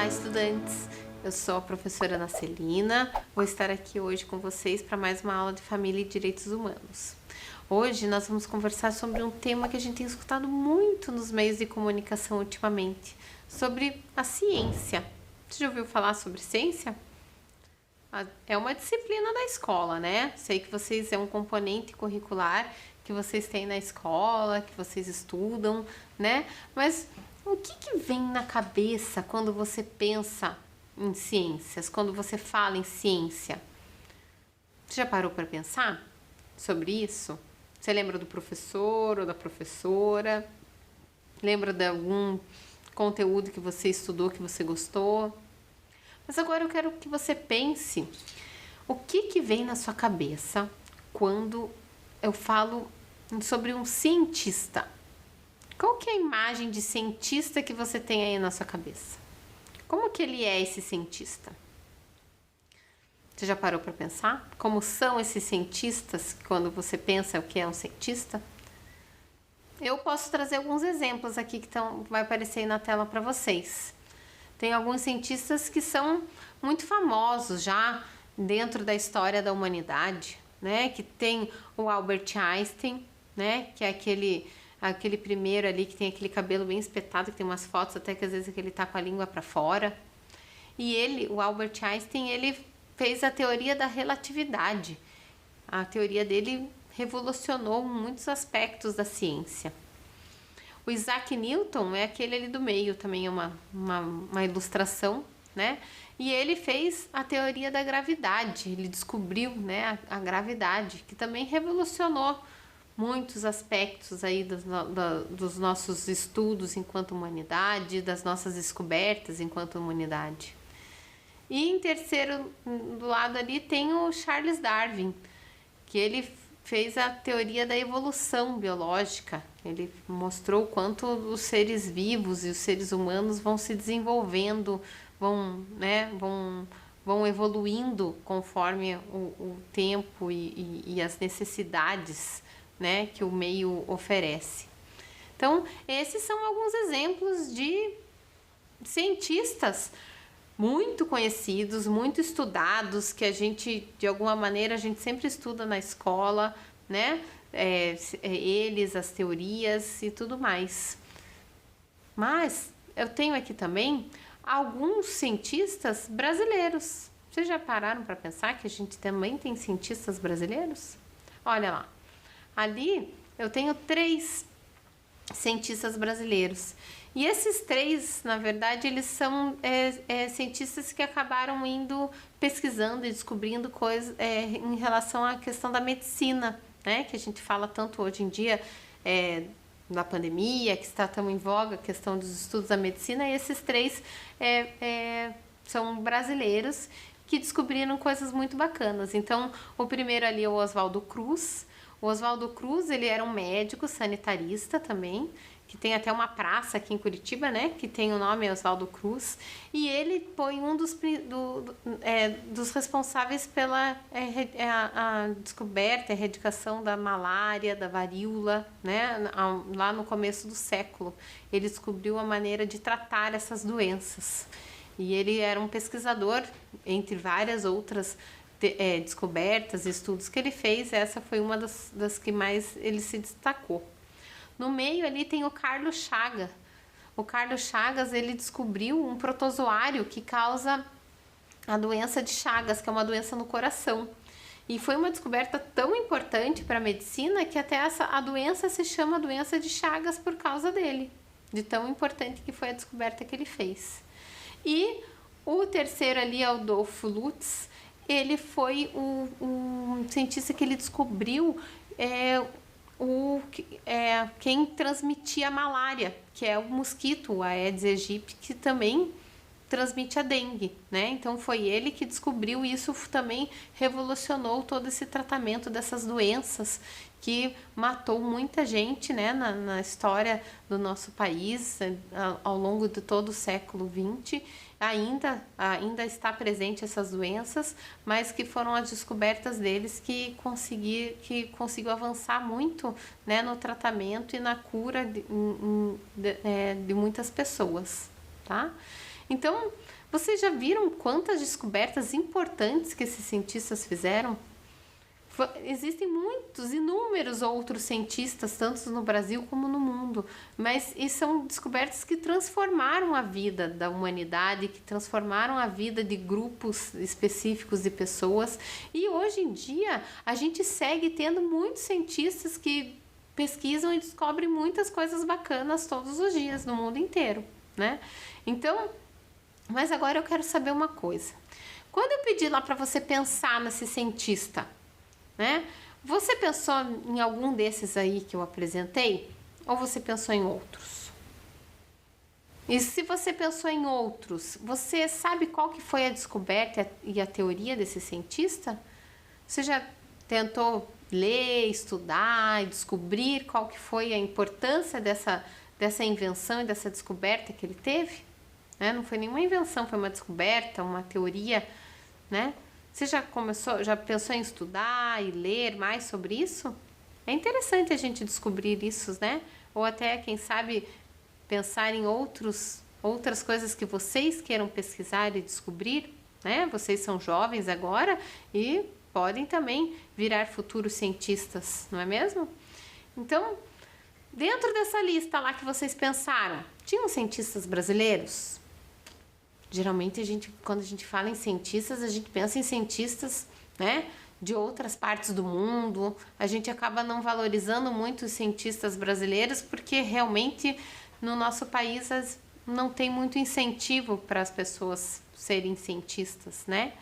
Olá, estudantes! Eu sou a professora Ana Celina, vou estar aqui hoje com vocês para mais uma aula de Família e Direitos Humanos. Hoje nós vamos conversar sobre um tema que a gente tem escutado muito nos meios de comunicação ultimamente, sobre a ciência. Você já ouviu falar sobre ciência? É uma disciplina da escola, né? Sei que vocês é um componente curricular que vocês têm na escola, que vocês estudam, né? Mas o que vem na cabeça quando você pensa em ciências, quando você fala em ciência? Você já parou para pensar sobre isso? Você lembra do professor ou da professora? Lembra de algum conteúdo que você estudou, que você gostou? Mas agora eu quero que você pense o que vem na sua cabeça quando eu falo sobre um cientista. Qual que é a imagem de cientista que você tem aí na sua cabeça? Como que ele é, esse cientista? Você já parou para pensar? Como são esses cientistas quando você pensa o que é um cientista? Eu posso trazer alguns exemplos aqui que vai aparecer aí na tela para vocês. Tem alguns cientistas que são muito famosos já dentro da história da humanidade, né? Que tem o Albert Einstein, né? Que é aquele primeiro ali que tem aquele cabelo bem espetado, que tem umas fotos até que às vezes ele tá com a língua para fora. E o Albert Einstein, ele fez a teoria da relatividade. A teoria dele revolucionou muitos aspectos da ciência. O Isaac Newton é aquele ali do meio, também é uma ilustração, né? E ele fez a teoria da gravidade, ele descobriu, né, a gravidade, que também revolucionou muitos aspectos aí dos nossos estudos enquanto humanidade, das nossas descobertas enquanto humanidade. E em terceiro do lado ali tem o Charles Darwin, que ele fez a teoria da evolução biológica. Ele mostrou o quanto os seres vivos e os seres humanos vão se desenvolvendo, vão evoluindo conforme o tempo e as necessidades, né, que o meio oferece. Então, esses são alguns exemplos de cientistas muito conhecidos, muito estudados, que a gente, de alguma maneira, a gente sempre estuda na escola, né? Eles, as teorias e tudo mais. Mas eu tenho aqui também alguns cientistas brasileiros. Vocês já pararam para pensar que a gente também tem cientistas brasileiros? Olha lá, ali eu tenho 3 cientistas brasileiros. E esses 3, na verdade, eles são cientistas que acabaram indo pesquisando e descobrindo coisas em relação à questão da medicina, né? Que a gente fala tanto hoje em dia na pandemia, que está tão em voga a questão dos estudos da medicina. E esses 3 são brasileiros que descobriram coisas muito bacanas. Então, o primeiro ali é o Oswaldo Cruz. O Oswaldo Cruz, ele era um médico sanitarista também, que tem até uma praça aqui em Curitiba, né, que tem o nome Oswaldo Cruz, e ele foi um dos responsáveis pela a descoberta e erradicação da malária, da varíola, né, lá no começo do século. Ele descobriu a maneira de tratar essas doenças. E ele era um pesquisador, entre várias outras descobertas e estudos que ele fez, essa foi uma das que mais ele se destacou. No meio ali tem o Carlos Chagas. O Carlos Chagas, ele descobriu um protozoário que causa a doença de Chagas, que é uma doença no coração. E foi uma descoberta tão importante para a medicina que até a doença se chama doença de Chagas por causa dele, de tão importante que foi a descoberta que ele fez. E o terceiro ali é o Adolfo Lutz. Ele foi um cientista que ele descobriu quem transmitia a malária, que é o mosquito, o Aedes aegypti, que também transmite a dengue, né? Então foi ele que descobriu, e isso também revolucionou todo esse tratamento dessas doenças que matou muita gente, né, na história do nosso país ao longo de todo o século XX. Ainda está presente essas doenças, mas que foram as descobertas deles que conseguiu avançar muito, né, no tratamento e na cura de muitas pessoas, tá? Então, Vocês já viram quantas descobertas importantes que esses cientistas fizeram? Existem muitos, inúmeros outros cientistas, tanto no Brasil como no mundo, mas são descobertas que transformaram a vida da humanidade, que transformaram a vida de grupos específicos de pessoas. E hoje em dia a gente segue tendo muitos cientistas que pesquisam e descobrem muitas coisas bacanas todos os dias no mundo inteiro, né? Então, mas agora eu quero saber uma coisa. Quando eu pedi lá para você pensar nesse cientista, né? Você pensou em algum desses aí que eu apresentei? Ou você pensou em outros? E se você pensou em outros, você sabe qual que foi a descoberta e a teoria desse cientista? Você já tentou ler, estudar e descobrir qual que foi a importância dessa invenção e dessa descoberta que ele teve? Né? Não foi nenhuma invenção, foi uma descoberta, uma teoria, né? Você já pensou em estudar e ler mais sobre isso? É interessante a gente descobrir isso, né? Ou até, quem sabe, pensar em outras coisas que vocês queiram pesquisar e descobrir, né? Vocês são jovens agora e podem também virar futuros cientistas, não é mesmo? Então, dentro dessa lista lá que vocês pensaram, tinham cientistas brasileiros? Geralmente quando a gente fala em cientistas, a gente pensa em cientistas, né, de outras partes do mundo. A gente acaba não valorizando muito os cientistas brasileiros porque realmente no nosso país não tem muito incentivo para as pessoas serem cientistas, né?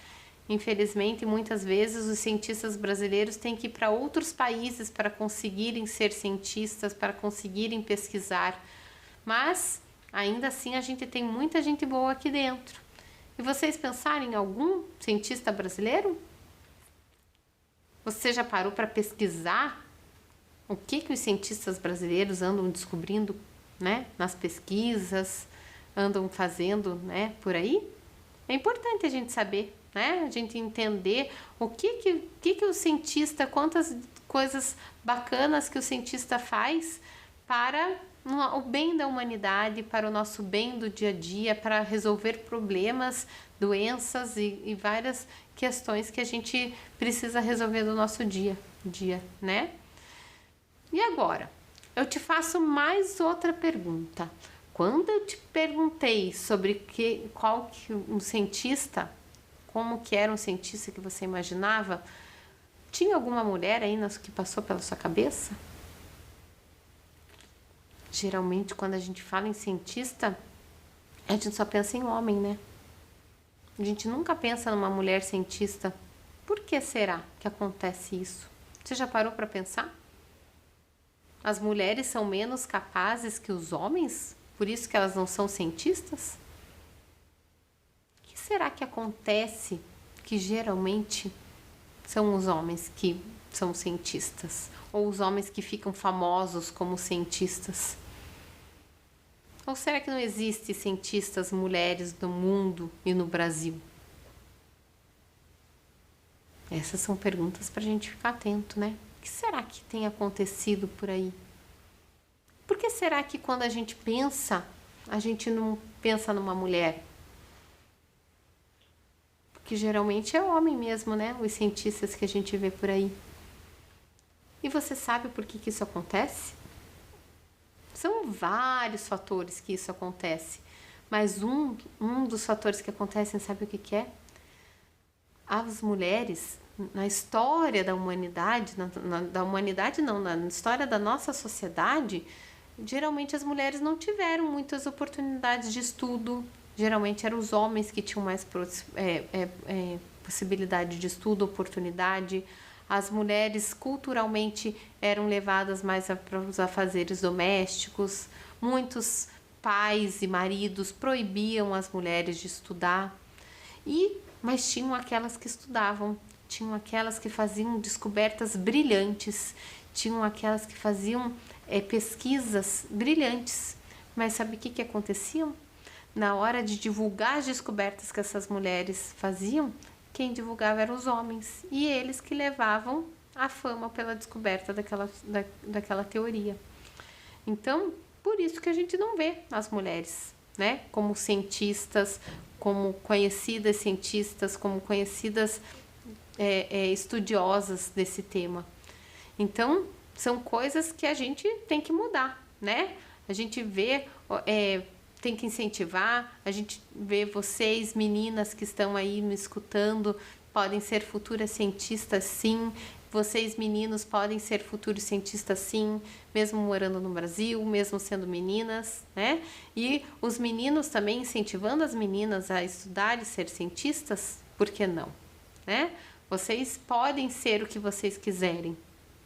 Infelizmente, muitas vezes os cientistas brasileiros têm que ir para outros países para conseguirem ser cientistas, para conseguirem pesquisar. Mas ainda assim, a gente tem muita gente boa aqui dentro. E vocês pensaram em algum cientista brasileiro? Você já parou para pesquisar o que os cientistas brasileiros andam descobrindo, né, nas pesquisas, andam fazendo, né, por aí? É importante a gente saber, né, a gente entender o que o cientista, quantas coisas bacanas que o cientista faz para o bem da humanidade, para o nosso bem do dia a dia, para resolver problemas, doenças e várias questões que a gente precisa resolver no nosso dia, né? E agora, eu te faço mais outra pergunta. Quando eu te perguntei sobre qual que um cientista, como que era um cientista que você imaginava, tinha alguma mulher aí que passou pela sua cabeça? Geralmente, quando a gente fala em cientista, a gente só pensa em homem, né? A gente nunca pensa numa mulher cientista. Por que será que acontece isso? Você já parou para pensar? As mulheres são menos capazes que os homens? Por isso que elas não são cientistas? O que será que acontece que geralmente são os homens que são cientistas? Ou os homens que ficam famosos como cientistas? Ou será que não existe cientistas mulheres no mundo e no Brasil? Essas são perguntas para a gente ficar atento, né? O que será que tem acontecido por aí? Por que será que quando a gente pensa, a gente não pensa numa mulher? Porque geralmente é homem mesmo, né? Os cientistas que a gente vê por aí. E você sabe por que isso acontece? São vários fatores que isso acontece, mas um dos fatores que acontecem, sabe o que é? As mulheres, na história da humanidade, na história da nossa sociedade, geralmente as mulheres não tiveram muitas oportunidades de estudo, geralmente eram os homens que tinham mais possibilidade de estudo, oportunidade. As mulheres culturalmente eram levadas mais para os afazeres domésticos. Muitos pais e maridos proibiam as mulheres de estudar. Mas tinham aquelas que estudavam, tinham aquelas que faziam descobertas brilhantes, tinham aquelas que faziam pesquisas brilhantes. Mas sabe o que acontecia? Na hora de divulgar as descobertas que essas mulheres faziam, quem divulgava eram os homens, e eles que levavam a fama pela descoberta daquela teoria. Então, por isso que a gente não vê as mulheres, né, como cientistas, como conhecidas cientistas, como conhecidas estudiosas desse tema. Então, são coisas que a gente tem que mudar, né? A gente vê, tem que incentivar, a gente vê vocês, meninas que estão aí me escutando, podem ser futuras cientistas, sim. Vocês, meninos, podem ser futuros cientistas, sim, mesmo morando no Brasil, mesmo sendo meninas, né? E os meninos também incentivando as meninas a estudar e ser cientistas, por que não, né? Vocês podem ser o que vocês quiserem,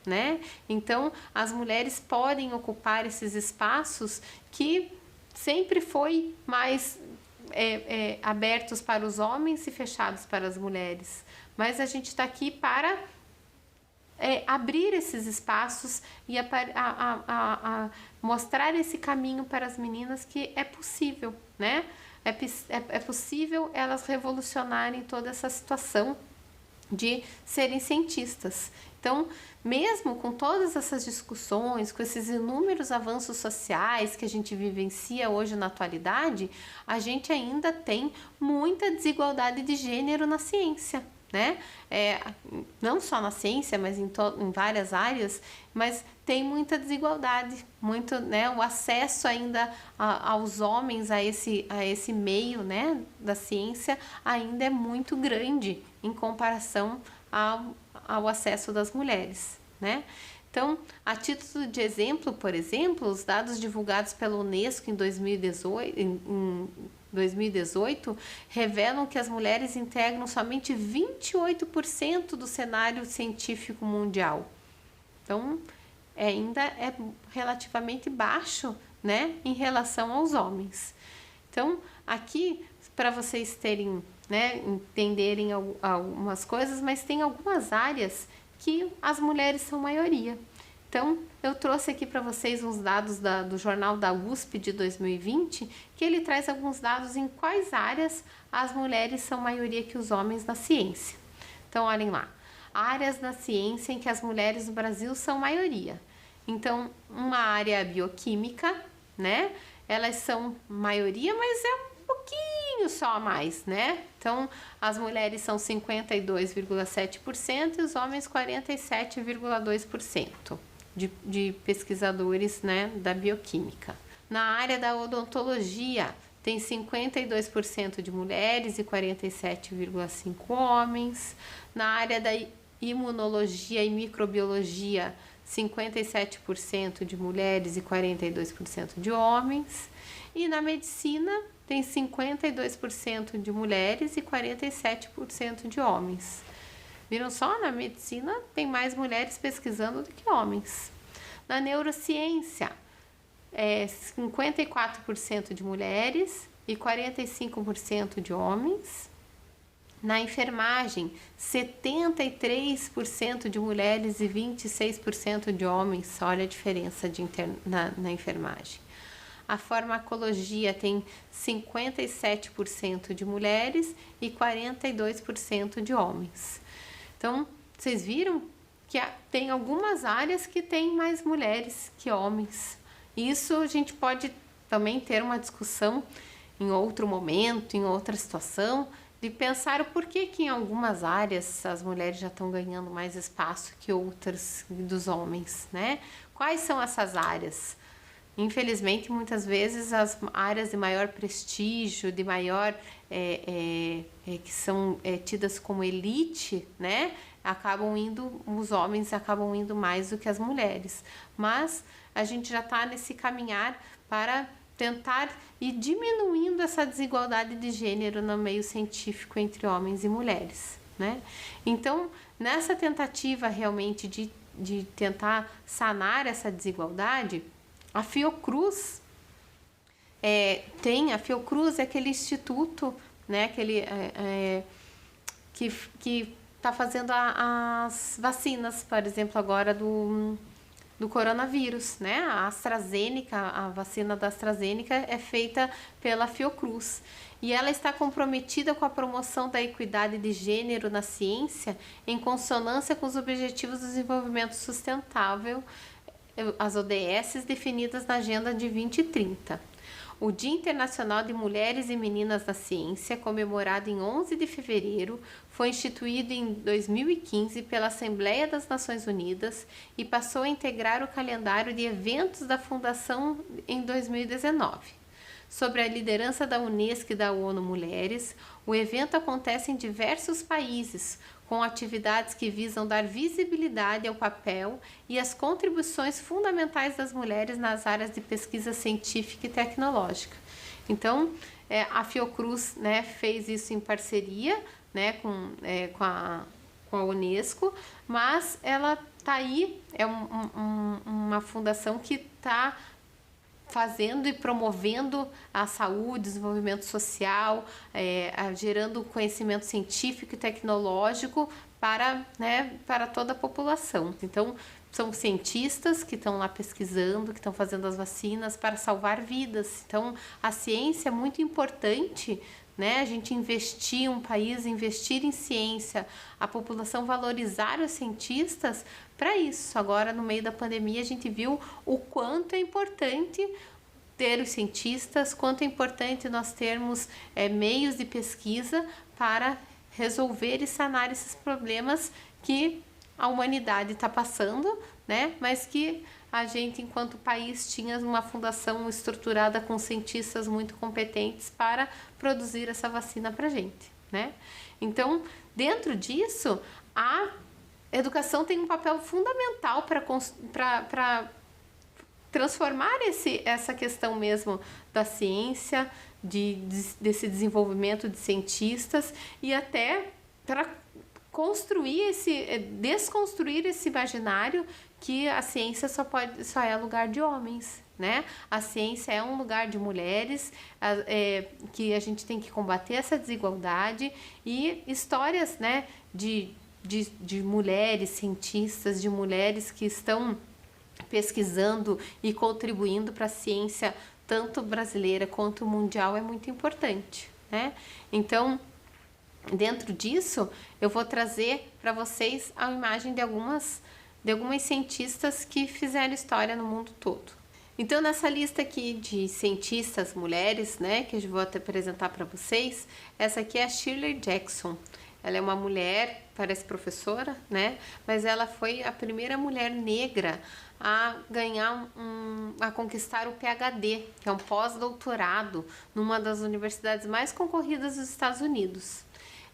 né? Então, as mulheres podem ocupar esses espaços que sempre foi mais abertos para os homens e fechados para as mulheres. Mas a gente está aqui para abrir esses espaços e mostrar esse caminho para as meninas que é possível, né? É possível elas revolucionarem toda essa situação de serem cientistas. Então, mesmo com todas essas discussões, com esses inúmeros avanços sociais que a gente vivencia hoje na atualidade, a gente ainda tem muita desigualdade de gênero na ciência, né? Não só na ciência, mas em várias áreas, mas tem muita desigualdade, muito, né? O acesso ainda aos homens a esse meio, né, da ciência ainda é muito grande em comparação ao acesso das mulheres, né? Então, a título de exemplo, por exemplo, os dados divulgados pela Unesco em 2018 revelam que as mulheres integram somente 28% do cenário científico mundial. Então, ainda é relativamente baixo, né, em relação aos homens. Então, aqui, para vocês terem, né, entenderem algumas coisas, mas tem algumas áreas que as mulheres são maioria. Então, eu trouxe aqui para vocês uns dados do jornal da USP de 2020, que ele traz alguns dados em quais áreas as mulheres são maioria que os homens na ciência. Então, olhem lá, áreas da ciência em que as mulheres no Brasil são maioria. Então, uma área é a bioquímica, né? Elas são maioria, mas é um pouquinho só a mais, né? Então, as mulheres são 52,7% e os homens 47,2% de pesquisadores, né, da bioquímica. Na área da odontologia, tem 52% de mulheres e 47,5% homens. Na área da imunologia e microbiologia, 57% de mulheres e 42% de homens. E na medicina, tem 52% de mulheres e 47% de homens. Viram só? Na medicina tem mais mulheres pesquisando do que homens. Na neurociência, 54% de mulheres e 45% de homens. Na enfermagem, 73% de mulheres e 26% de homens. Olha a diferença na enfermagem. A farmacologia tem 57% de mulheres e 42% de homens. Então, vocês viram que tem algumas áreas que tem mais mulheres que homens. Isso a gente pode também ter uma discussão em outro momento, em outra situação, de pensar o porquê que em algumas áreas as mulheres já estão ganhando mais espaço que outras dos homens, né? Quais são essas áreas? Infelizmente, muitas vezes as áreas de maior prestígio, de maior que são tidas como elite, né, os homens acabam indo mais do que as mulheres. Mas a gente já está nesse caminhar para tentar ir diminuindo essa desigualdade de gênero no meio científico entre homens e mulheres, né? Então, nessa tentativa realmente de tentar sanar essa desigualdade, a Fiocruz a Fiocruz é aquele instituto, né, que está fazendo as vacinas, por exemplo, agora do coronavírus, né? A AstraZeneca, a vacina da AstraZeneca é feita pela Fiocruz. E ela está comprometida com a promoção da equidade de gênero na ciência em consonância com os Objetivos de Desenvolvimento Sustentável, as ODS definidas na Agenda de 2030. O Dia Internacional de Mulheres e Meninas na Ciência, comemorado em 11 de fevereiro, foi instituído em 2015 pela Assembleia das Nações Unidas e passou a integrar o calendário de eventos da Fundação em 2019. Sob a liderança da Unesco e da ONU Mulheres, o evento acontece em diversos países, com atividades que visam dar visibilidade ao papel e às contribuições fundamentais das mulheres nas áreas de pesquisa científica e tecnológica. Então, a Fiocruz, né, fez isso em parceria, né, com a Unesco, mas ela está aí, é uma fundação que está fazendo e promovendo a saúde, desenvolvimento social, gerando conhecimento científico e tecnológico para toda a população. Então, são cientistas que estão lá pesquisando, que estão fazendo as vacinas para salvar vidas. Então, a ciência é muito importante, né? A gente investir, um país investir em ciência, a população valorizar os cientistas para isso. Agora, no meio da pandemia, a gente viu o quanto é importante ter os cientistas, quanto é importante nós termos meios de pesquisa para resolver e sanar esses problemas que a humanidade está passando, né? Mas que a gente, enquanto país, tinha uma fundação estruturada com cientistas muito competentes para produzir essa vacina para a gente, né? Então, dentro disso, a educação tem um papel fundamental para transformar essa questão mesmo da ciência, desse desenvolvimento de cientistas e até para desconstruir esse imaginário que a ciência só é lugar de homens, né? A ciência é um lugar de mulheres, que a gente tem que combater essa desigualdade e histórias, né, de mulheres cientistas, de mulheres que estão pesquisando e contribuindo para a ciência tanto brasileira quanto mundial é muito importante, né? Então, dentro disso, eu vou trazer para vocês a imagem de algumas cientistas que fizeram história no mundo todo. Então, nessa lista aqui de cientistas mulheres, né, que eu vou até apresentar para vocês, essa aqui é a Shirley Jackson. Ela é uma mulher, parece professora, né, mas ela foi a primeira mulher negra a ganhar a conquistar o PhD, que é um pós-doutorado numa das universidades mais concorridas dos Estados Unidos.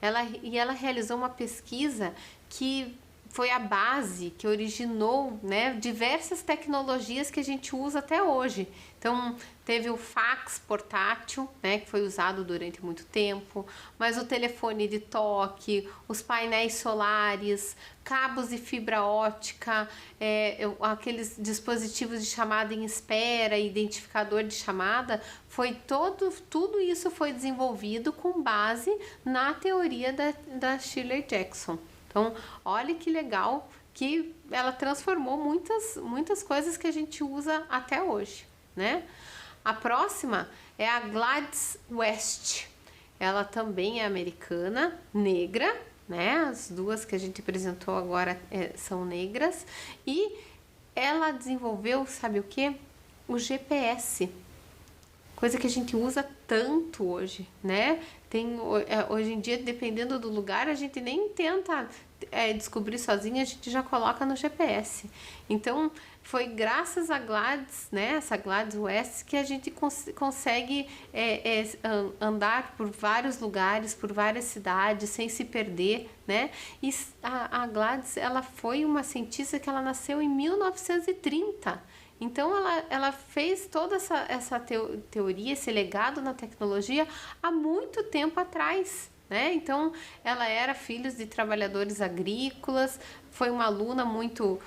Ela realizou uma pesquisa que foi a base que originou, né, diversas tecnologias que a gente usa até hoje. Então, teve o fax portátil, né, que foi usado durante muito tempo, mas o telefone de toque, os painéis solares, cabos de fibra ótica, aqueles dispositivos de chamada em espera, identificador de chamada, tudo isso foi desenvolvido com base na teoria da Shirley Jackson. Então, olha que legal que ela transformou muitas coisas que a gente usa até hoje, né? A próxima é a Gladys West. Ela também é americana, negra, né? As duas que a gente apresentou agora são negras. E ela desenvolveu, sabe o que? O GPS. Coisa que a gente usa tanto hoje, né? Hoje em dia, dependendo do lugar, a gente nem tenta descobrir sozinha, a gente já coloca no GPS. Então, foi graças a Gladys, né, essa Gladys West, que a gente consegue andar por vários lugares, por várias cidades, sem se perder, né? E a Gladys, ela foi uma cientista que ela nasceu em 1930. Então, ela fez toda essa teoria, esse legado na tecnologia há muito tempo atrás, né? Então, ela era filha de trabalhadores agrícolas, foi uma aluna muito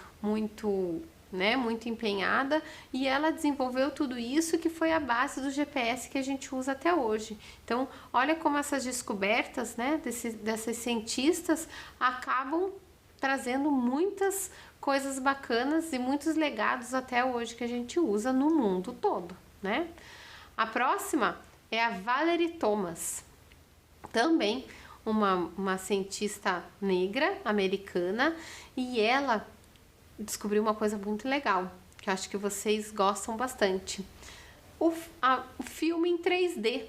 empenhada e ela desenvolveu tudo isso que foi a base do GPS que a gente usa até hoje. Então, olha como essas descobertas, né, dessas cientistas acabam trazendo muitas coisas bacanas e muitos legados até hoje que a gente usa no mundo todo, né? A próxima é a Valerie Thomas, também uma cientista negra americana, e ela descobriu uma coisa muito legal, que eu acho que vocês gostam bastante. o filme em 3D.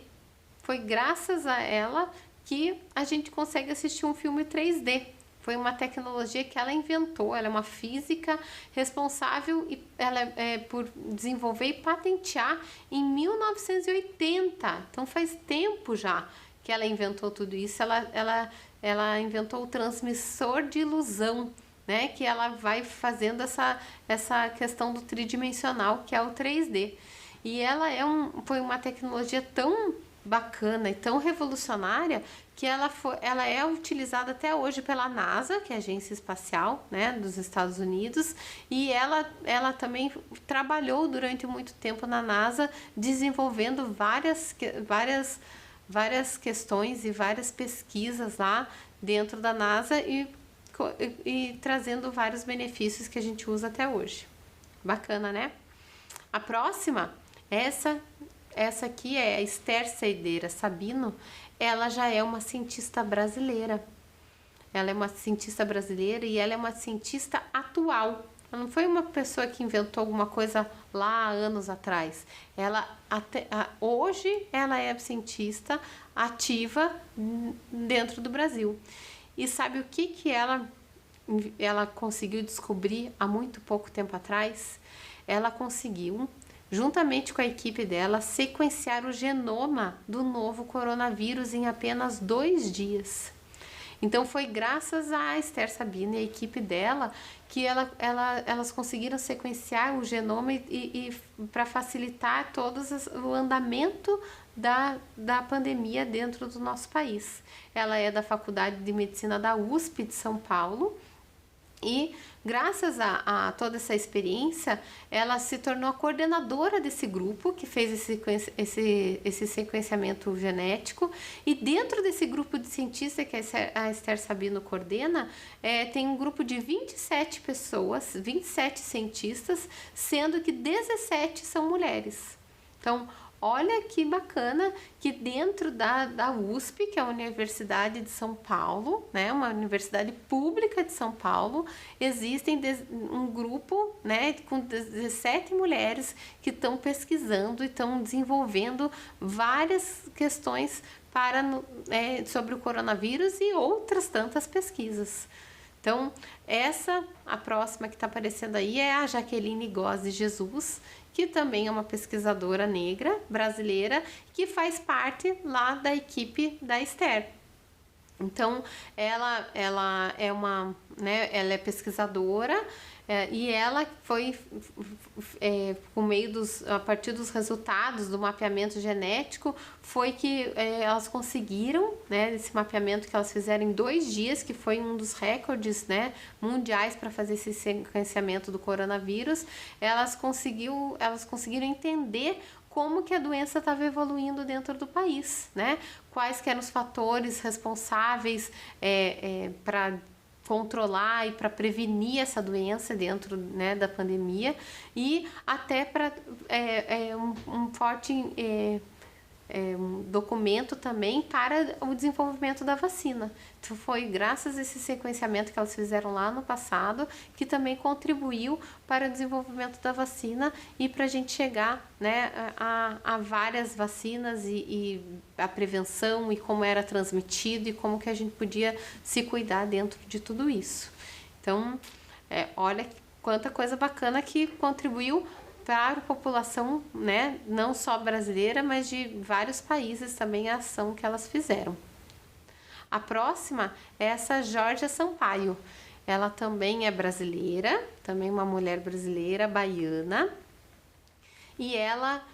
Foi graças a ela que a gente consegue assistir um filme 3D. Foi uma tecnologia que ela inventou. Ela é uma física responsável e ela por desenvolver e patentear em 1980. Então faz tempo já que ela inventou tudo isso. Ela inventou o transmissor de ilusão, né? Que ela vai fazendo essa questão do tridimensional, que é o 3D. E ela foi uma tecnologia tão bacana e tão revolucionária que ela é utilizada até hoje pela NASA, que é a Agência Espacial, né, dos Estados Unidos, e ela também trabalhou durante muito tempo na NASA desenvolvendo várias questões e várias pesquisas lá dentro da NASA e trazendo vários benefícios que a gente usa até hoje. Bacana, né? A próxima, essa aqui é a Esther Saideira Sabino. Ela já é uma cientista brasileira. Ela é uma cientista brasileira e ela é uma cientista atual. Ela não foi uma pessoa que inventou alguma coisa lá há anos atrás. Hoje ela é cientista ativa dentro do Brasil. E sabe o que ela conseguiu descobrir há muito pouco tempo atrás? Ela conseguiu, juntamente com a equipe dela, sequenciar o genoma do novo coronavírus em apenas 2 dias. Então foi graças a Esther Sabino e a equipe dela que elas conseguiram sequenciar o genoma e para facilitar o andamento da pandemia dentro do nosso país. Ela é da Faculdade de Medicina da USP de São Paulo. E graças a toda essa experiência, ela se tornou a coordenadora desse grupo que fez esse sequenciamento genético. E dentro desse grupo de cientistas que a Esther Sabino coordena, tem um grupo de 27 pessoas, 27 cientistas, sendo que 17 são mulheres. Então, olha que bacana que dentro da USP, que é a Universidade de São Paulo, né, uma universidade pública de São Paulo, existem um grupo, né, com 17 mulheres que estão pesquisando e estão desenvolvendo várias questões sobre o coronavírus e outras tantas pesquisas. Então, a próxima que está aparecendo aí é a Jaqueline Góes de Jesus, que também é uma pesquisadora negra brasileira que faz parte lá da equipe da Esther. Então, ela é ela é pesquisadora e ela foi a partir dos resultados do mapeamento genético, foi que elas conseguiram, né, esse mapeamento que elas fizeram em 2 dias, que foi um dos recordes, né, mundiais para fazer esse sequenciamento do coronavírus. Elas conseguiram entender como que a doença estava evoluindo dentro do país, né? Quais que eram os fatores responsáveis para controlar e para prevenir essa doença dentro, né, da pandemia, e até para um forte um documento também para o desenvolvimento da vacina. Então foi graças a esse sequenciamento que elas fizeram lá no passado que também contribuiu para o desenvolvimento da vacina e para a gente chegar, né, a várias vacinas e a prevenção e como era transmitido e como que a gente podia se cuidar dentro de tudo isso. Então, olha quanta coisa bacana que contribuiu para a população, né, não só brasileira, mas de vários países também, a ação que elas fizeram. A próxima é essa Georgia Sampaio. Ela também é brasileira, também uma mulher brasileira, baiana. E ela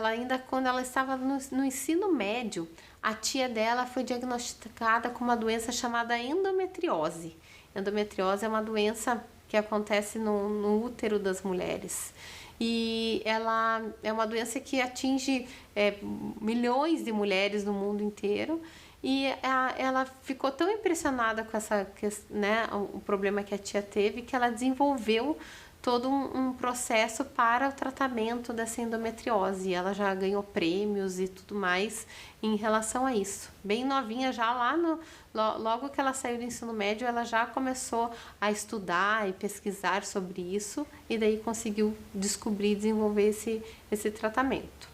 ainda quando ela estava no ensino médio, a tia dela foi diagnosticada com uma doença chamada endometriose. Endometriose é uma doença que acontece no útero das mulheres. E ela é uma doença que atinge milhões de mulheres no mundo inteiro. E ela ficou tão impressionada com o problema que a tia teve, que ela desenvolveu todo um processo para o tratamento dessa endometriose. Ela já ganhou prêmios e tudo mais em relação a isso. Bem novinha, já logo que ela saiu do ensino médio, ela já começou a estudar e pesquisar sobre isso e daí conseguiu descobrir e desenvolver esse tratamento.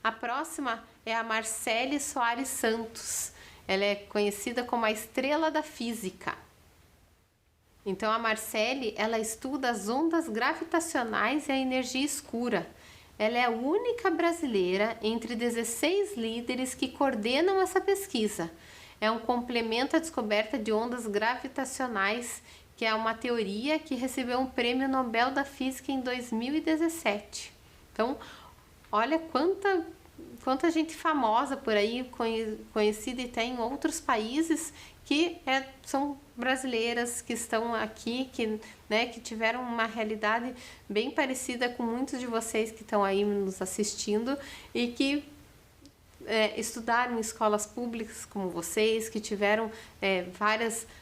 A próxima é a Marcele Soares Santos. Ela é conhecida como a estrela da física. Então a Marcele, ela estuda as ondas gravitacionais e a energia escura. Ela é a única brasileira entre 16 líderes que coordenam essa pesquisa. É um complemento à descoberta de ondas gravitacionais, que é uma teoria que recebeu um prêmio Nobel da Física em 2017. Então, olha quanta gente famosa por aí, conhecida e tem em outros países, que são brasileiras, que estão aqui, que tiveram uma realidade bem parecida com muitos de vocês que estão aí nos assistindo e que estudaram em escolas públicas como vocês, que tiveram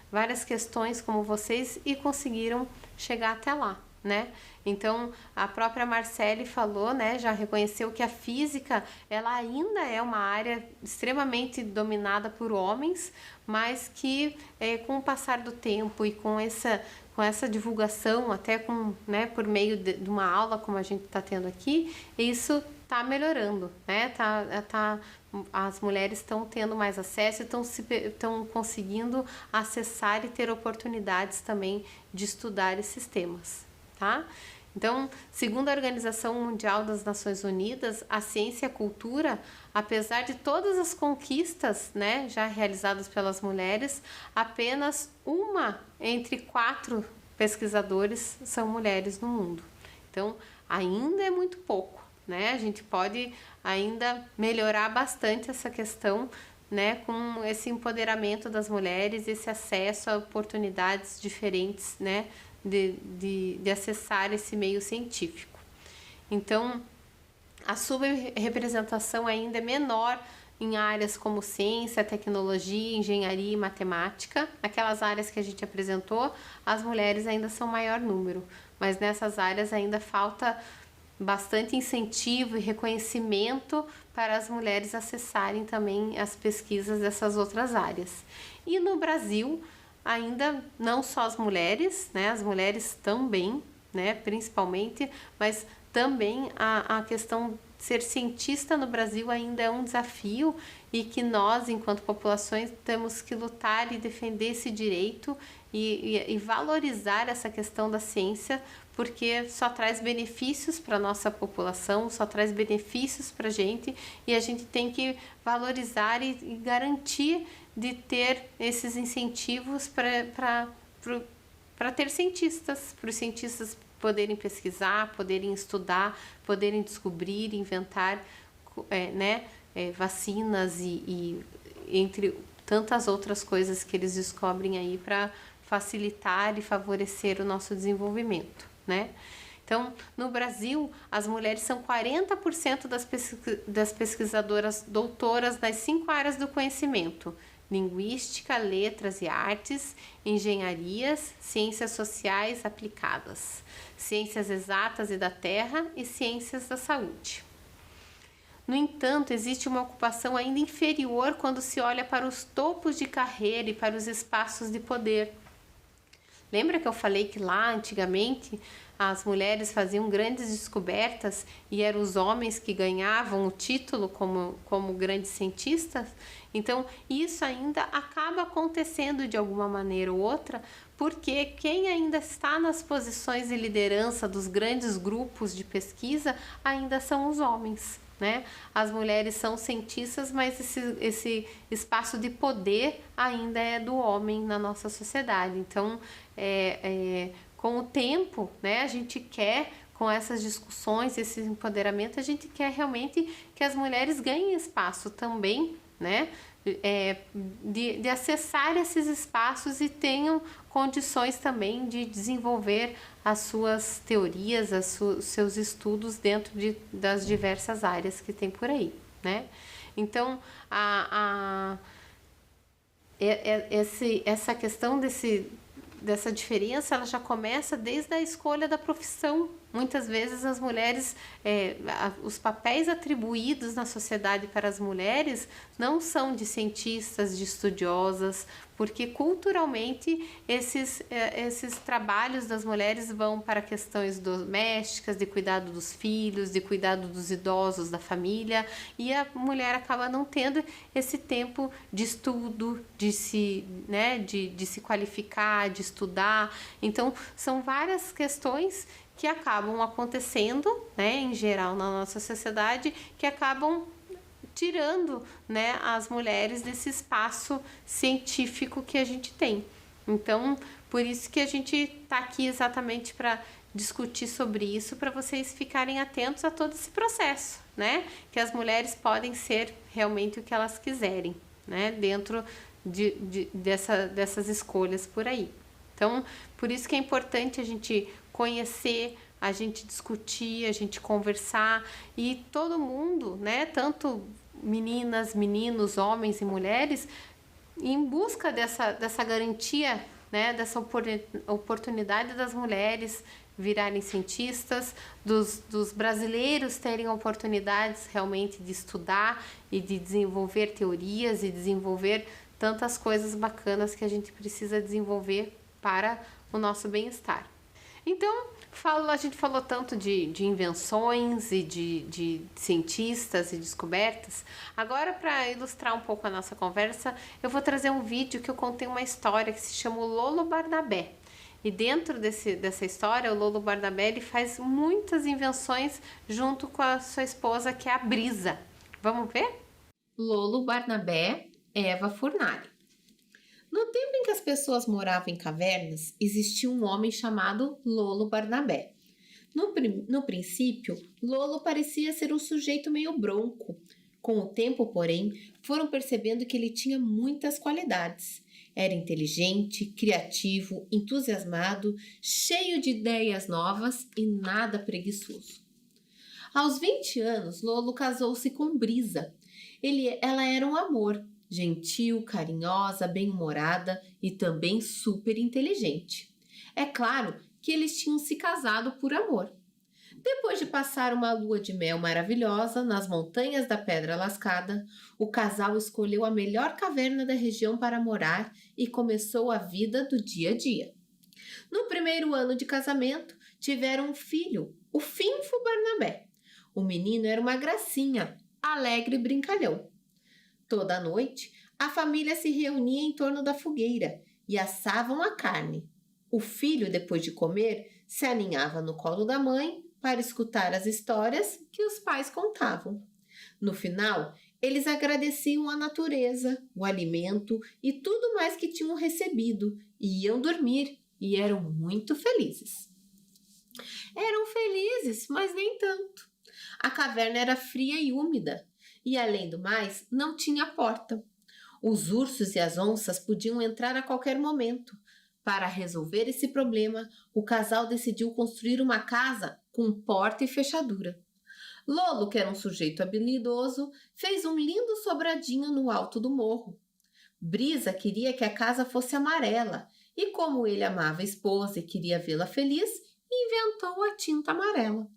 várias questões como vocês e conseguiram chegar até lá, né? Então a própria Marcele falou, né, já reconheceu que a física ela ainda é uma área extremamente dominada por homens, mas que com o passar do tempo e com essa divulgação, até por meio de uma aula como a gente está tendo aqui, isso está melhorando, né? As mulheres estão tendo mais acesso e estão conseguindo acessar e ter oportunidades também de estudar esses temas. Tá? Então, segundo a Organização Mundial das Nações Unidas, a ciência e a cultura, apesar de todas as conquistas, né, já realizadas pelas mulheres, apenas uma entre 4 pesquisadores são mulheres no mundo. Então, ainda é muito pouco, né? A gente pode ainda melhorar bastante essa questão, né, com esse empoderamento das mulheres, esse acesso a oportunidades diferentes, né, de acessar esse meio científico. Então, a subrepresentação ainda é menor em áreas como ciência, tecnologia, engenharia e matemática. Aquelas áreas que a gente apresentou, as mulheres ainda são maior número, mas nessas áreas ainda falta bastante incentivo e reconhecimento para as mulheres acessarem também as pesquisas dessas outras áreas. E no Brasil, ainda não só as mulheres, né, as mulheres também, né, principalmente, mas também a questão de ser cientista no Brasil ainda é um desafio e que nós, enquanto populações, temos que lutar e defender esse direito e valorizar essa questão da ciência, porque só traz benefícios para a nossa população, só traz benefícios para a gente e a gente tem que valorizar e garantir de ter esses incentivos para ter cientistas, para os cientistas poderem pesquisar, poderem estudar, poderem descobrir, inventar vacinas e entre tantas outras coisas que eles descobrem aí para facilitar e favorecer o nosso desenvolvimento, né? Então, no Brasil, as mulheres são 40% das pesquisadoras doutoras nas 5 áreas do conhecimento: linguística, letras e artes, engenharias, ciências sociais aplicadas, ciências exatas e da terra e ciências da saúde. No entanto, existe uma ocupação ainda inferior quando se olha para os topos de carreira e para os espaços de poder. Lembra que eu falei que lá antigamente as mulheres faziam grandes descobertas e eram os homens que ganhavam o título como grandes cientistas? Então, isso ainda acaba acontecendo de alguma maneira ou outra, porque quem ainda está nas posições de liderança dos grandes grupos de pesquisa ainda são os homens, né? As mulheres são cientistas, mas esse espaço de poder ainda é do homem na nossa sociedade. Então, com o tempo, né, a gente quer, com essas discussões, esse empoderamento, a gente quer realmente que as mulheres ganhem espaço também, né, de acessar esses espaços e tenham condições também de desenvolver as suas teorias, seus estudos dentro das diversas áreas que tem por aí, né? Então, essa questão dessa diferença, ela já começa desde a escolha da profissão. Muitas vezes as mulheres, os papéis atribuídos na sociedade para as mulheres não são de cientistas, de estudiosas, porque culturalmente esses trabalhos das mulheres vão para questões domésticas, de cuidado dos filhos, de cuidado dos idosos da família, e a mulher acaba não tendo esse tempo de estudo, de se qualificar, de estudar. Então, são várias questões que acabam acontecendo, né, em geral na nossa sociedade, que acabam tirando, né, as mulheres desse espaço científico que a gente tem. Então, por isso que a gente está aqui exatamente para discutir sobre isso, para vocês ficarem atentos a todo esse processo, né, que as mulheres podem ser realmente o que elas quiserem, né, dentro dessas escolhas por aí. Então, por isso que é importante a gente conhecer, a gente discutir, a gente conversar, e todo mundo, né, tanto meninas, meninos, homens e mulheres, em busca dessa garantia, né, dessa oportunidade das mulheres virarem cientistas, dos brasileiros terem oportunidades realmente de estudar e de desenvolver teorias e desenvolver tantas coisas bacanas que a gente precisa desenvolver para o nosso bem-estar. Então, a gente falou tanto de invenções e de cientistas e descobertas. Agora, para ilustrar um pouco a nossa conversa, eu vou trazer um vídeo que eu contei uma história que se chama o Lolo Barnabé. E dentro dessa história, o Lolo Barnabé ele faz muitas invenções junto com a sua esposa, que é a Brisa. Vamos ver? Lolo Barnabé, Eva Furnari. No tempo em que as pessoas moravam em cavernas, existia um homem chamado Lolo Barnabé. No princípio, Lolo parecia ser um sujeito meio bronco. Com o tempo, porém, foram percebendo que ele tinha muitas qualidades. Era inteligente, criativo, entusiasmado, cheio de ideias novas e nada preguiçoso. Aos 20 anos, Lolo casou-se com Brisa. Ela era um amor, gentil, carinhosa, bem-humorada e também super inteligente. É claro que eles tinham se casado por amor. Depois de passar uma lua de mel maravilhosa nas montanhas da Pedra Lascada, o casal escolheu a melhor caverna da região para morar e começou a vida do dia a dia. No primeiro ano de casamento, tiveram um filho, o Finfo Barnabé. O menino era uma gracinha, alegre e brincalhão. Toda noite, a família se reunia em torno da fogueira e assavam a carne. O filho, depois de comer, se aninhava no colo da mãe para escutar as histórias que os pais contavam. No final, eles agradeciam a natureza, o alimento e tudo mais que tinham recebido e iam dormir e eram muito felizes. Eram felizes, mas nem tanto. A caverna era fria e úmida. E, além do mais, não tinha porta. Os ursos e as onças podiam entrar a qualquer momento. Para resolver esse problema, o casal decidiu construir uma casa com porta e fechadura. Lolo, que era um sujeito habilidoso, fez um lindo sobradinho no alto do morro. Brisa queria que a casa fosse amarela, e como ele amava a esposa e queria vê-la feliz, inventou a tinta amarela.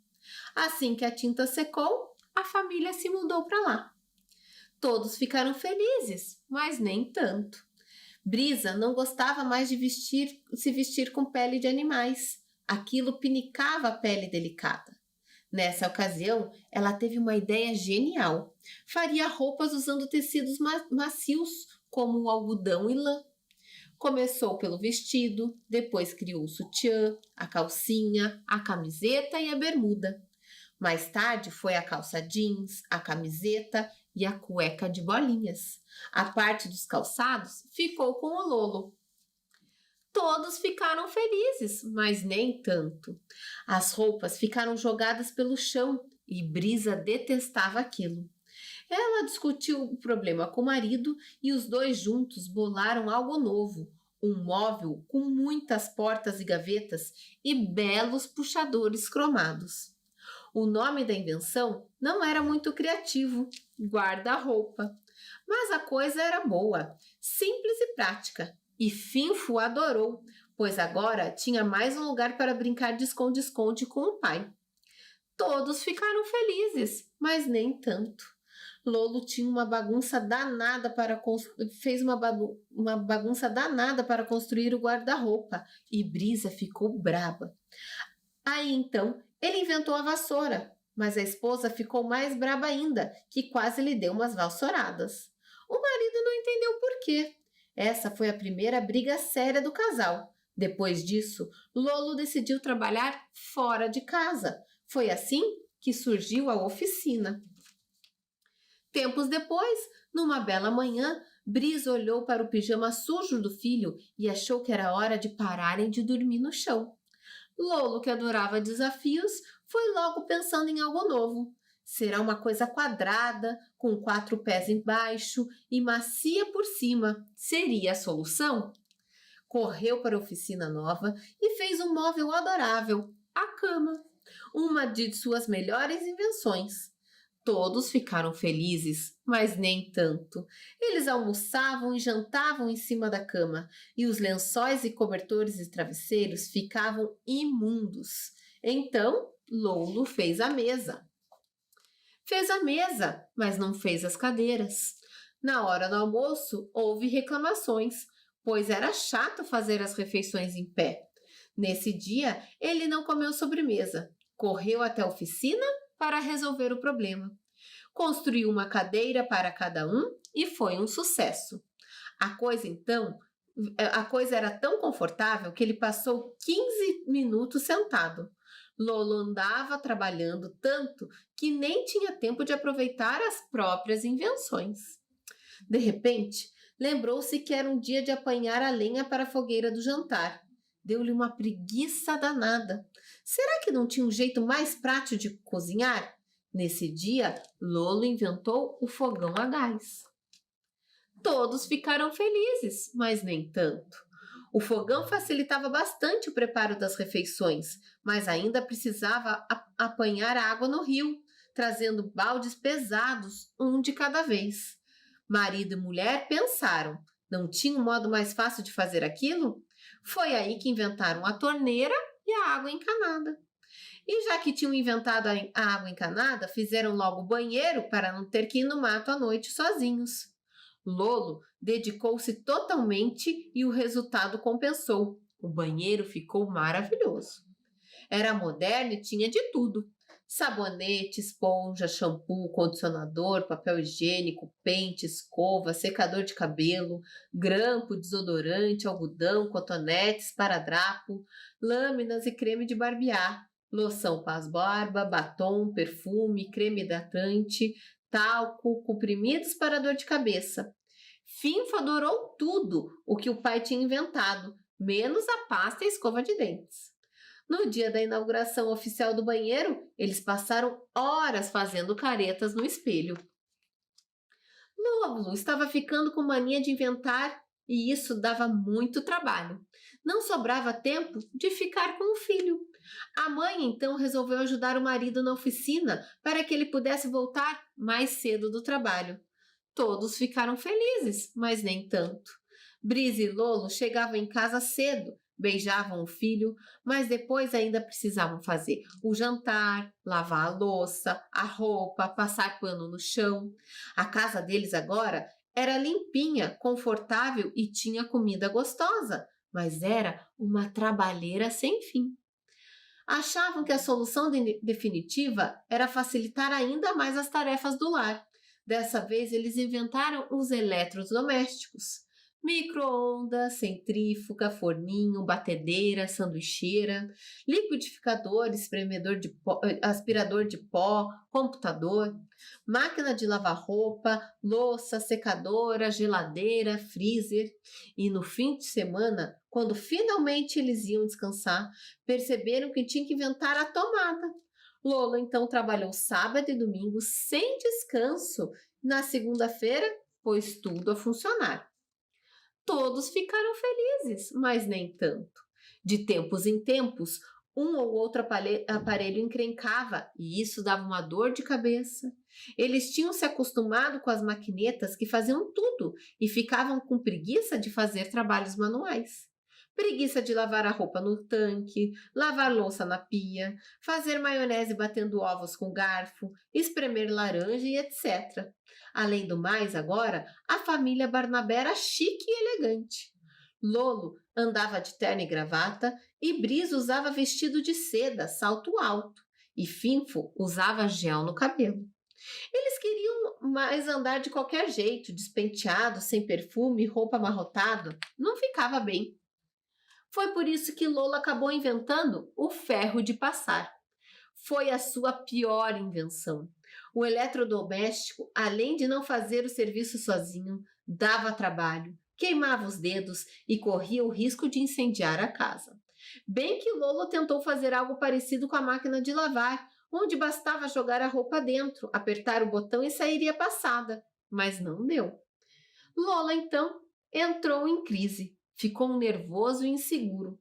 Assim que a tinta secou, a família se mudou para lá. Todos ficaram felizes, mas nem tanto. Brisa não gostava mais de se vestir com pele de animais. Aquilo pinicava a pele delicada. Nessa ocasião, ela teve uma ideia genial. Faria roupas usando tecidos macios, como o algodão e lã. Começou pelo vestido, depois criou o sutiã, a calcinha, a camiseta e a bermuda. Mais tarde foi a calça jeans, a camiseta e a cueca de bolinhas. A parte dos calçados ficou com o Lolo. Todos ficaram felizes, mas nem tanto. As roupas ficaram jogadas pelo chão e Brisa detestava aquilo. Ela discutiu o problema com o marido e os dois juntos bolaram algo novo, um móvel com muitas portas e gavetas e belos puxadores cromados. O nome da invenção não era muito criativo, guarda-roupa, mas a coisa era boa, simples e prática, e Finfo adorou, pois agora tinha mais um lugar para brincar de esconde-esconde com o pai. Todos ficaram felizes, mas nem tanto. Lolo tinha uma bagunça danada para fez uma bagunça danada para construir o guarda-roupa e Brisa ficou braba. Aí então ele inventou a vassoura, mas a esposa ficou mais braba ainda, que quase lhe deu umas vassouradas. O marido não entendeu por quê. Essa foi a primeira briga séria do casal. Depois disso, Lolo decidiu trabalhar fora de casa. Foi assim que surgiu a oficina. Tempos depois, numa bela manhã, Brisa olhou para o pijama sujo do filho e achou que era hora de pararem de dormir no chão. Lolo, que adorava desafios, foi logo pensando em algo novo. Será uma coisa quadrada, com 4 pés embaixo e macia por cima. Seria a solução? Correu para a oficina nova e fez um móvel adorável, a cama, uma de suas melhores invenções. Todos ficaram felizes, mas nem tanto. Eles almoçavam e jantavam em cima da cama, e os lençóis e cobertores e travesseiros ficavam imundos. Então, Lolo fez a mesa. Fez a mesa, mas não fez as cadeiras. Na hora do almoço, houve reclamações, pois era chato fazer as refeições em pé. Nesse dia, ele não comeu sobremesa. Correu até a oficina para resolver o problema. Construiu uma cadeira para cada um e foi um sucesso. A coisa era tão confortável que ele passou 15 minutos sentado. Lolo andava trabalhando tanto que nem tinha tempo de aproveitar as próprias invenções. De repente, lembrou-se que era um dia de apanhar a lenha para a fogueira do jantar. Deu-lhe uma preguiça danada. Será que não tinha um jeito mais prático de cozinhar? Nesse dia, Lolo inventou o fogão a gás. Todos ficaram felizes, mas nem tanto. O fogão facilitava bastante o preparo das refeições, mas ainda precisava apanhar água no rio, trazendo baldes pesados, um de cada vez. Marido e mulher pensaram, não tinha um modo mais fácil de fazer aquilo? Foi aí que inventaram a torneira e a água encanada. E já que tinham inventado a água encanada, fizeram logo o banheiro para não ter que ir no mato à noite sozinhos. Lolo dedicou-se totalmente e o resultado compensou. O banheiro ficou maravilhoso. Era moderno e tinha de tudo. Sabonete, esponja, shampoo, condicionador, papel higiênico, pente, escova, secador de cabelo, grampo, desodorante, algodão, cotonetes, esparadrapo, lâminas e creme de barbear, loção pós-barba, batom, perfume, creme hidratante, talco, comprimidos para dor de cabeça. Finfa adorou tudo o que o pai tinha inventado, menos a pasta e a escova de dentes. No dia da inauguração oficial do banheiro, eles passaram horas fazendo caretas no espelho. Lolo estava ficando com mania de inventar e isso dava muito trabalho. Não sobrava tempo de ficar com o filho. A mãe então resolveu ajudar o marido na oficina para que ele pudesse voltar mais cedo do trabalho. Todos ficaram felizes, mas nem tanto. Brisa e Lolo chegavam em casa cedo, beijavam o filho, mas depois ainda precisavam fazer o jantar, lavar a louça, a roupa, passar pano no chão. A casa deles agora era limpinha, confortável e tinha comida gostosa, mas era uma trabalheira sem fim. Achavam que a solução definitiva era facilitar ainda mais as tarefas do lar. Dessa vez, eles inventaram os eletrodomésticos. Micro-ondas, centrífuga, forninho, batedeira, sanduicheira, liquidificador, espremedor de pó, aspirador de pó, computador, máquina de lavar roupa, louça, secadora, geladeira, freezer. E no fim de semana, quando finalmente eles iam descansar, perceberam que tinham que inventar a tomada. Lolo então trabalhou sábado e domingo sem descanso. Na segunda-feira, pôs tudo a funcionar. Todos ficaram felizes, mas nem tanto. De tempos em tempos, um ou outro aparelho encrencava e isso dava uma dor de cabeça. Eles tinham se acostumado com as maquinetas que faziam tudo e ficavam com preguiça de fazer trabalhos manuais. Preguiça de lavar a roupa no tanque, lavar louça na pia, fazer maionese batendo ovos com garfo, espremer laranja e etc. Além do mais, agora, a família Barnabé era chique e elegante. Lolo andava de terno e gravata e Brisa usava vestido de seda, salto alto. E Finfo usava gel no cabelo. Eles queriam mais andar de qualquer jeito, despenteado, sem perfume, roupa amarrotada. Não ficava bem. Foi por isso que Lola acabou inventando o ferro de passar. Foi a sua pior invenção. O eletrodoméstico, além de não fazer o serviço sozinho, dava trabalho, queimava os dedos e corria o risco de incendiar a casa. Bem que Lola tentou fazer algo parecido com a máquina de lavar, onde bastava jogar a roupa dentro, apertar o botão e sairia passada, mas não deu. Lola, então, entrou em crise. Ficou nervoso e inseguro.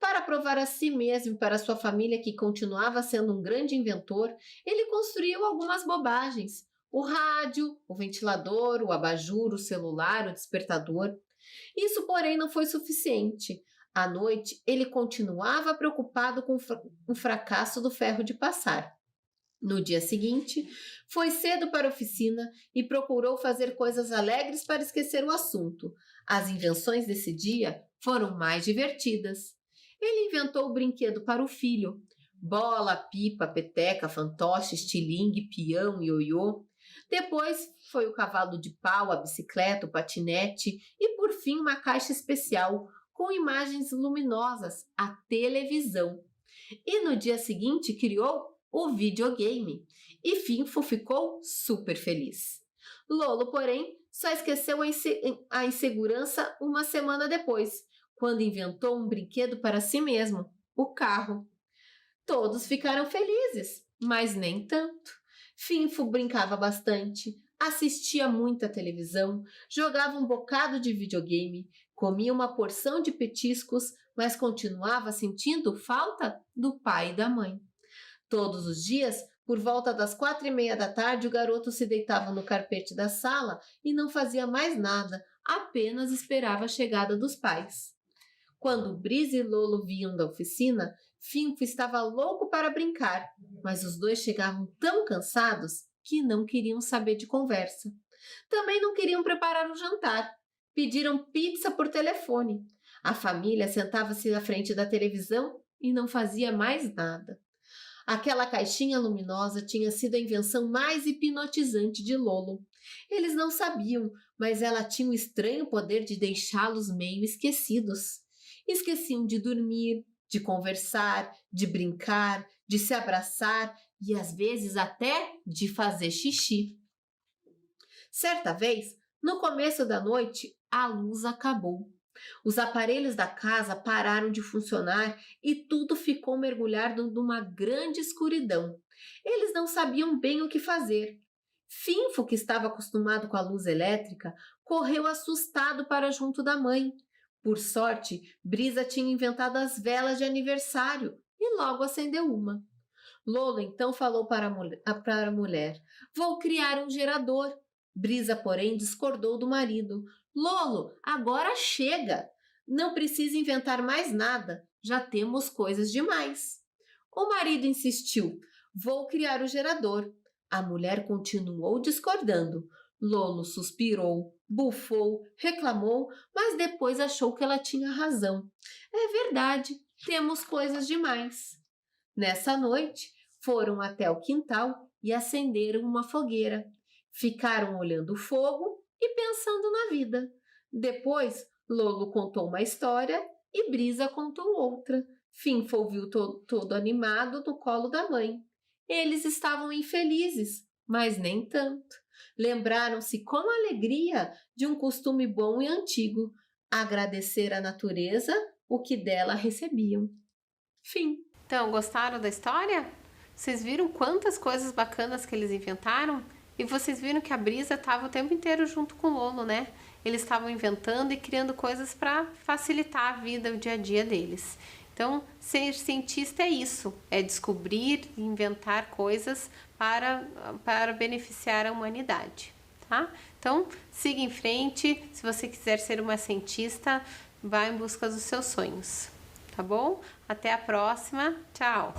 Para provar a si mesmo e para sua família que continuava sendo um grande inventor, ele construiu algumas bobagens. O rádio, o ventilador, o abajur, o celular, o despertador. Isso, porém, não foi suficiente. À noite, ele continuava preocupado com o fracasso do ferro de passar. No dia seguinte, foi cedo para a oficina e procurou fazer coisas alegres para esquecer o assunto. As invenções desse dia foram mais divertidas. Ele inventou o brinquedo para o filho: bola, pipa, peteca, fantoche, estilingue, peão, ioiô. Depois foi o cavalo de pau, a bicicleta, o patinete e, por fim, uma caixa especial com imagens luminosas, a televisão. E no dia seguinte criou o videogame, e Finfo ficou super feliz. Lolo, porém, só esqueceu a insegurança uma semana depois, quando inventou um brinquedo para si mesmo, o carro. Todos ficaram felizes, mas nem tanto. Finfo brincava bastante, assistia muita televisão, jogava um bocado de videogame, comia uma porção de petiscos, mas continuava sentindo falta do pai e da mãe. Todos os dias, por volta das 4:30 da tarde, o garoto se deitava no carpete da sala e não fazia mais nada, apenas esperava a chegada dos pais. Quando Brisa e Lolo vinham da oficina, Finfo estava louco para brincar, mas os dois chegavam tão cansados que não queriam saber de conversa. Também não queriam preparar o jantar. Pediram pizza por telefone. A família sentava-se na frente da televisão e não fazia mais nada. Aquela caixinha luminosa tinha sido a invenção mais hipnotizante de Lolo. Eles não sabiam, mas ela tinha o estranho poder de deixá-los meio esquecidos. Esqueciam de dormir, de conversar, de brincar, de se abraçar e às vezes até de fazer xixi. Certa vez, no começo da noite, a luz acabou. Os aparelhos da casa pararam de funcionar e tudo ficou mergulhado numa grande escuridão. Eles não sabiam bem o que fazer. Finfo, que estava acostumado com a luz elétrica, correu assustado para junto da mãe. Por sorte, Brisa tinha inventado as velas de aniversário e logo acendeu uma. Lolo então falou para a mulher: "Vou criar um gerador." Brisa, porém, discordou do marido. "Lolo, agora chega! Não precisa inventar mais nada, já temos coisas demais." O marido insistiu: "Vou criar o gerador." A mulher continuou discordando. Lolo suspirou, bufou, reclamou, mas depois achou que ela tinha razão. É verdade, temos coisas demais. Nessa noite, foram até o quintal e acenderam uma fogueira. Ficaram olhando o fogo e pensando na vida. Depois, Lolo contou uma história e Brisa contou outra. Finfo ouviu todo animado no colo da mãe. Eles estavam infelizes, mas nem tanto. Lembraram-se com alegria de um costume bom e antigo: agradecer à natureza o que dela recebiam. Fim. Então, gostaram da história? Vocês viram quantas coisas bacanas que eles inventaram? E vocês viram que a Brisa estava o tempo inteiro junto com o Lolo, né? Eles estavam inventando e criando coisas para facilitar a vida, o dia a dia deles. Então, ser cientista é isso, é descobrir e inventar coisas para beneficiar a humanidade, tá? Então, siga em frente. Se você quiser ser uma cientista, vá em busca dos seus sonhos, tá bom? Até a próxima, tchau!